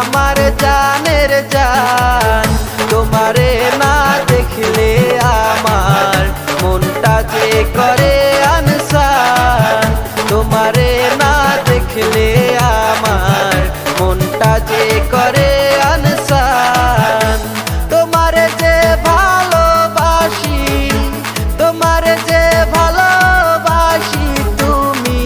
আমার জানের জান। তোমারে না দেখলে আমার মনটা যে করে আনসান। তোমারে না দেখলে আমার মনটা যে করে আনসান। তোমারে যে ভালোবাসি, তোমারে যে ভালোবাসি, তুমি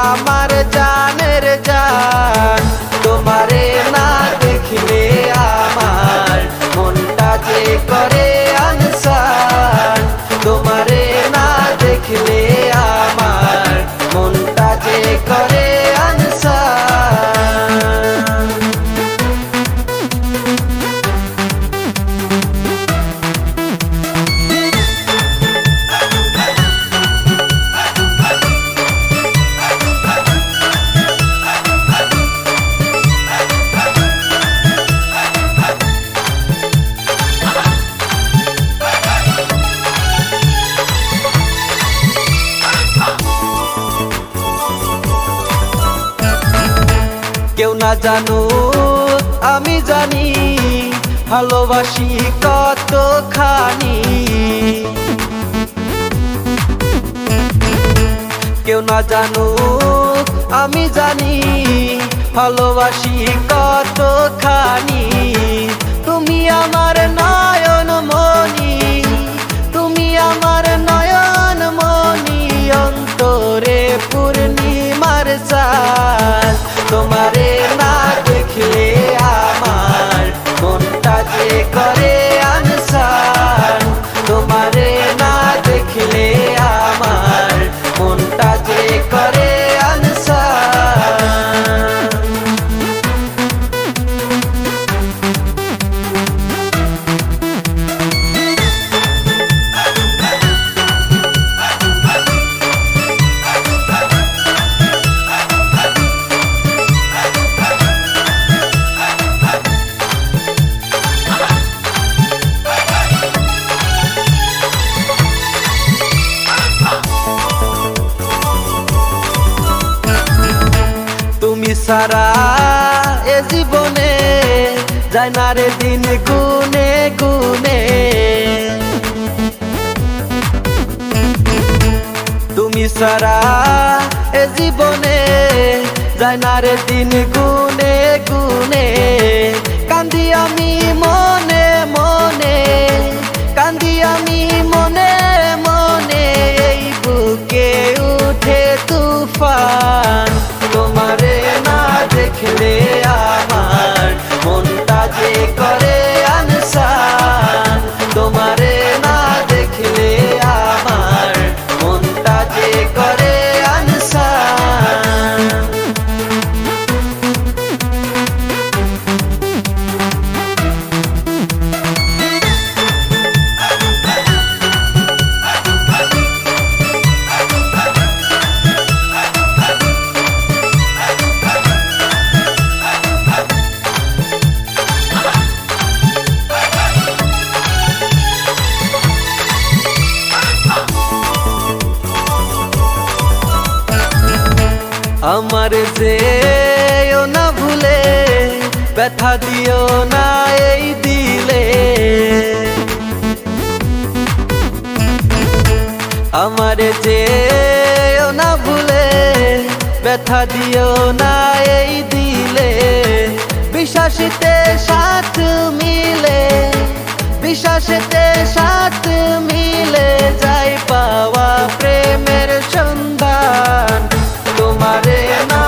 আমার জানের জান। তোমারে না দেখলে আমার মনটা যে করে আনসান। তোমারে না দেখলে আমার মনটা যে করে আনসান। কেউ না জানুক আমি জানি ভালোবাসি কতখানি। কেউ না জানুক আমি জানি ভালোবাসি কতখানি। তুমি আমার নয়ন মনি, তুমি আমার নয়ন মনি, অন্তরে পূর্ণিমার চাঁদ। তোমারে না দেখলে আমার মনটা যে করে আনসান। তোমারে না দেখলে আমার মনটা যে করে আনসান। তুমি সারা এ জীবনে যায় না রে দিন গুনে গুনে। তুমি সারা এ জীবনে যায় না রে দিন গুনে গুনে। কান্দি আমি মনে মনে, কান্দি আমি মনে মনে, এই বুকে উঠে তুফান। তোমারে না দেখলে আমার মনটা যে করে আনসান। তোমারে না দেখলে আমার মনটা যে করে আনসান। আমার যেও না ভুলে, ব্যথা দিও না এই দিলে। আমার যেও না ভুলে, ব্যথা দিও না এই দিলে। বিশ্বাসেতে সাথ মিলে, বিশ্বাসেতে সাথ মিলে, যাই পাওয়া প্রেমের সন্ধান। তোমারে না